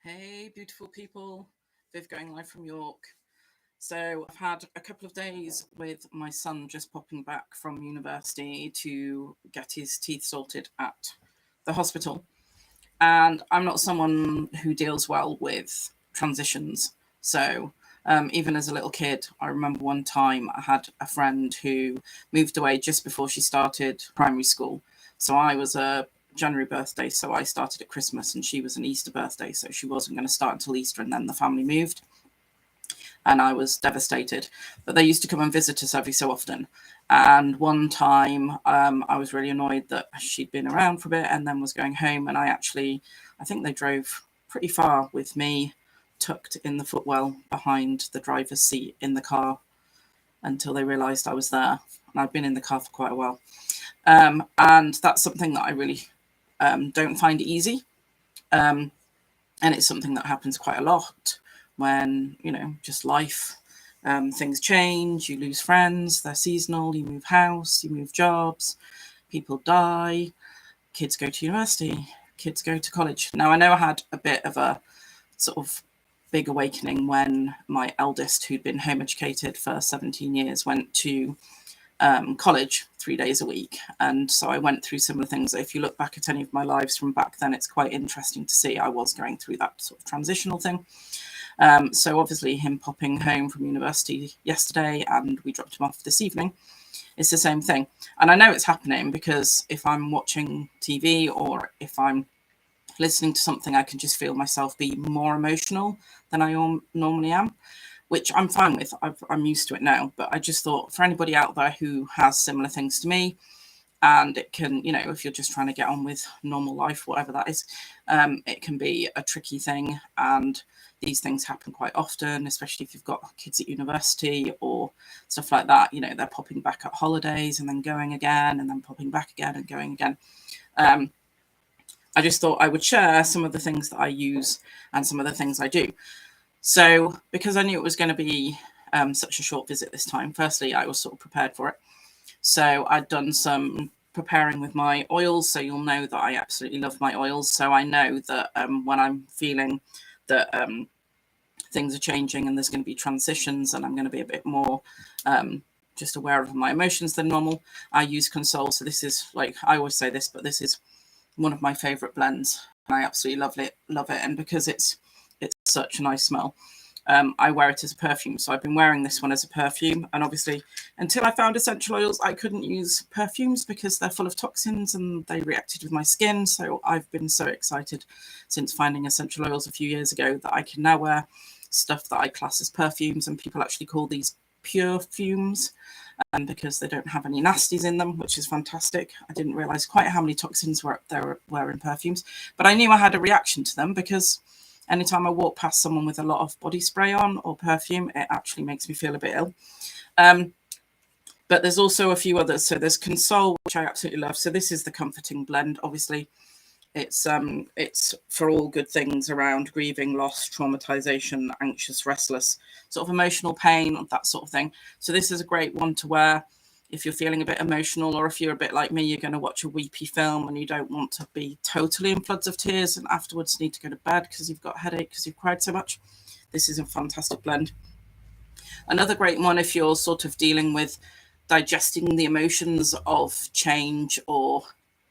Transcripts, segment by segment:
Hey, beautiful people. Viv going live from York. So, I've had a couple of days with my son just popping back from university to get his teeth sorted at the hospital. And I'm not someone who deals well with transitions. So, even as a little kid, I remember one time I had a friend who moved away just before she started primary school. So, I was a January birthday, so I started at Christmas, and she was an Easter birthday, so she wasn't going to start until Easter, and then the family moved, and I was devastated. But they used to come and visit us every so often. And one time, I was really annoyed that she'd been around for a bit and then was going home. And I think they drove pretty far with me tucked in the footwell behind the driver's seat in the car until they realised I was there. And I'd been in the car for quite a while. And that's something that I really don't find easy. And it's something that happens quite a lot when, just life, things change, you lose friends, they're seasonal, you move house, you move jobs, people die, kids go to university, kids go to college. Now, I know I had a bit of a sort of big awakening when my eldest, who'd been home educated for 17 years, went to college 3 days a week. And so I went through similar things. If you look back at any of my lives from back then, it's quite interesting to see I was going through that sort of transitional thing. So obviously him popping home from university yesterday and we dropped him off this evening, it's the same thing. And I know it's happening because if I'm watching TV or if I'm listening to something, I can just feel myself be more emotional than I normally am, which I'm fine with. I'm used to it now. But I just thought for anybody out there who has similar things to me, and it can, if you're just trying to get on with normal life, whatever that is, it can be a tricky thing. And these things happen quite often, especially if you've got kids at university or stuff like that. They're popping back at holidays and then going again and then popping back again and going again. I just thought I would share some of the things that I use and some of the things I do. So because I knew it was going to be such a short visit this time, firstly, I was sort of prepared for it. So I'd done some preparing with my oils. So you'll know that I absolutely love my oils. So I know that when I'm feeling that things are changing and there's going to be transitions and I'm going to be a bit more just aware of my emotions than normal, I use Console. So this is, like, I always say this, but this is one of my favorite blends. I absolutely love it. And because it's such a nice smell, I wear it as a perfume. So I've been wearing this one as a perfume. And obviously, until I found essential oils, I couldn't use perfumes because they're full of toxins and they reacted with my skin. So I've been so excited since finding essential oils a few years ago that I can now wear stuff that I class as perfumes. And people actually call these pure fumes because they don't have any nasties in them, which is fantastic. I didn't realise quite how many toxins were in perfumes. But I knew I had a reaction to them because anytime I walk past someone with a lot of body spray on or perfume, it actually makes me feel a bit ill. But there's also a few others. So there's Console, which I absolutely love. So this is the comforting blend. Obviously, it's for all good things around grieving, loss, traumatization, anxious, restless, sort of emotional pain, that sort of thing. So this is a great one to wear if you're feeling a bit emotional, or if you're a bit like me, you're going to watch a weepy film and you don't want to be totally in floods of tears and afterwards need to go to bed because you've got a headache because you've cried so much. This is a fantastic blend. Another great one if you're sort of dealing with digesting the emotions of change or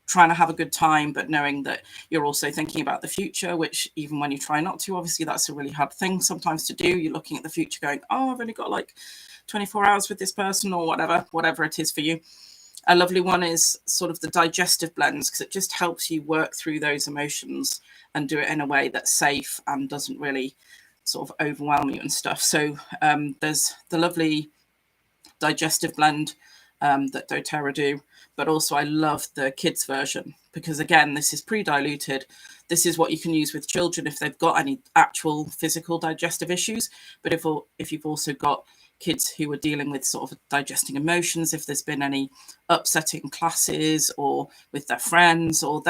trying to have a good time, but knowing that you're also thinking about the future, which even when you try not to, obviously that's a really hard thing sometimes to do. You're looking at the future going, oh, I've only got like 24 hours with this person or whatever it is for you. A lovely one is sort of the digestive blends because it just helps you work through those emotions and do it in a way that's safe and doesn't really sort of overwhelm you and stuff. So there's the lovely digestive blend that doTERRA do, but also I love the kids version because again, this is pre-diluted. This is what you can use with children if they've got any actual physical digestive issues, but if you've also got kids who are dealing with sort of digesting emotions, if there's been any upsetting classes or with their friends, or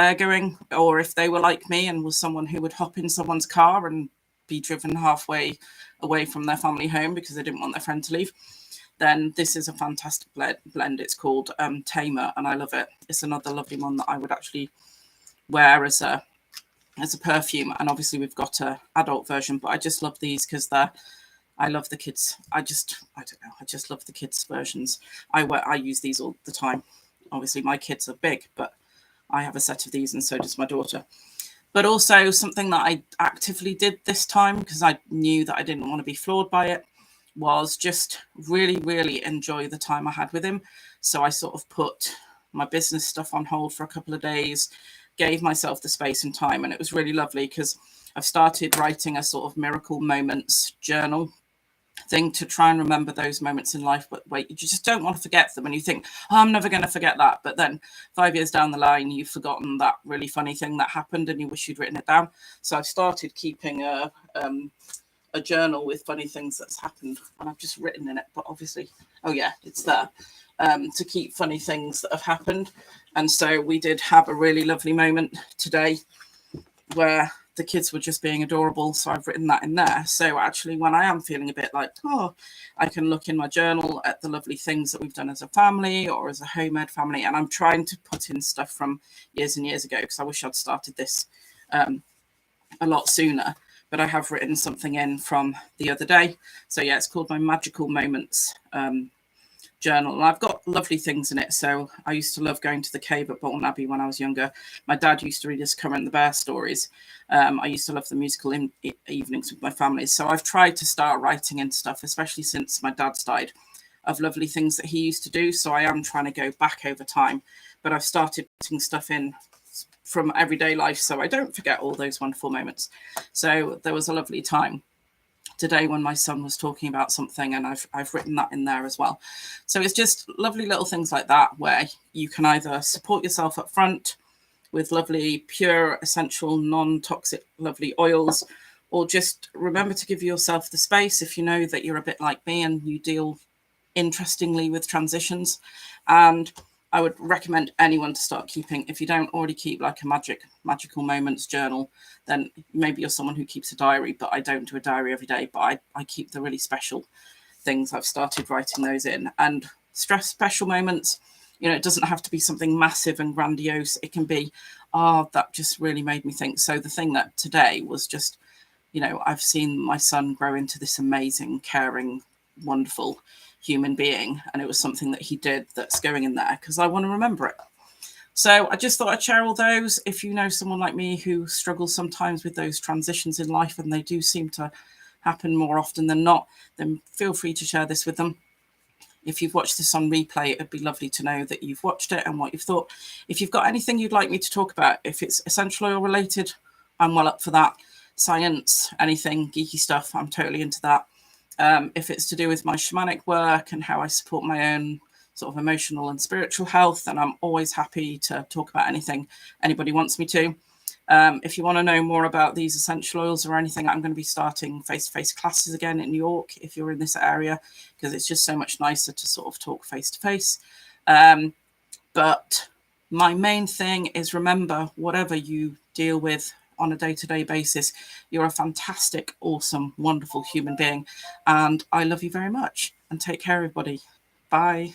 or if they were like me and was someone who would hop in someone's car and be driven halfway away from their family home because they didn't want their friend to leave, then this is a fantastic blend. It's called Tamer, and I love it. It's another lovely one that I would actually wear as a as a perfume, and obviously we've got a adult version, but I just love these because I love the kids. I don't know, I just love the kids versions. I use these all the time. Obviously my kids are big, but I have a set of these and so does my daughter. But also something that I actively did this time, because I knew that I didn't want to be floored by it, was just really, really enjoy the time I had with him. So I sort of put my business stuff on hold for a couple of days, gave myself the space and time. And it was really lovely because I've started writing a sort of miracle moments journal thing to try and remember those moments in life, but wait, you just don't want to forget them, and you think, oh, I'm never going to forget that, but then 5 years down the line you've forgotten that really funny thing that happened and you wish you'd written it down. So I've started keeping a journal with funny things that's happened, and I've just written in it, but obviously, oh yeah, it's there, to keep funny things that have happened. And so we did have a really lovely moment today where the kids were just being adorable. So I've written that in there. So actually, when I am feeling a bit like, oh, I can look in my journal at the lovely things that we've done as a family or as a home-ed family. And I'm trying to put in stuff from years and years ago, because I wish I'd started this a lot sooner. But I have written something in from the other day. So yeah, it's called my Magical Moments journal, and I've got lovely things in it. So I used to love going to the cave at Bolton Abbey when I was younger. My dad used to read us Current the Bear stories. I used to love the musical evenings with my family. So I've tried to start writing in stuff, especially since my dad's died, of lovely things that he used to do. So I am trying to go back over time, but I've started putting stuff in from everyday life so I don't forget all those wonderful moments. So there was a lovely time today when my son was talking about something, and I've written that in there as well. So it's just lovely little things like that where you can either support yourself up front with lovely, pure, essential, non-toxic, lovely oils, or just remember to give yourself the space if you know that you're a bit like me and you deal interestingly with transitions. And I would recommend anyone to start keeping, if you don't already keep like a magical moments journal, then maybe you're someone who keeps a diary, but I don't do a diary every day, but I keep the really special things. I've started writing those in. And special moments, you know, it doesn't have to be something massive and grandiose. It can be, oh, that just really made me think. So the thing that today was just, you know, I've seen my son grow into this amazing, caring, wonderful human being, and it was something that he did that's going in there because I want to remember it. So I just thought I'd share all those. If you know someone like me who struggles sometimes with those transitions in life, and they do seem to happen more often than not, then feel free to share this with them. If you've watched this on replay, it'd be lovely to know that you've watched it and what you've thought. If you've got anything you'd like me to talk about, if it's essential oil related, I'm well up for that. Science, anything geeky stuff, I'm totally into that. If it's to do with my shamanic work and how I support my own sort of emotional and spiritual health, then I'm always happy to talk about anything anybody wants me to. If you want to know more about these essential oils or anything, I'm going to be starting face-to-face classes again in New York if you're in this area, because it's just so much nicer to sort of talk face-to-face. But my main thing is, remember, whatever you deal with on a day-to-day basis, you're a fantastic, awesome, wonderful human being. And I love you very much. And take care, everybody. Bye.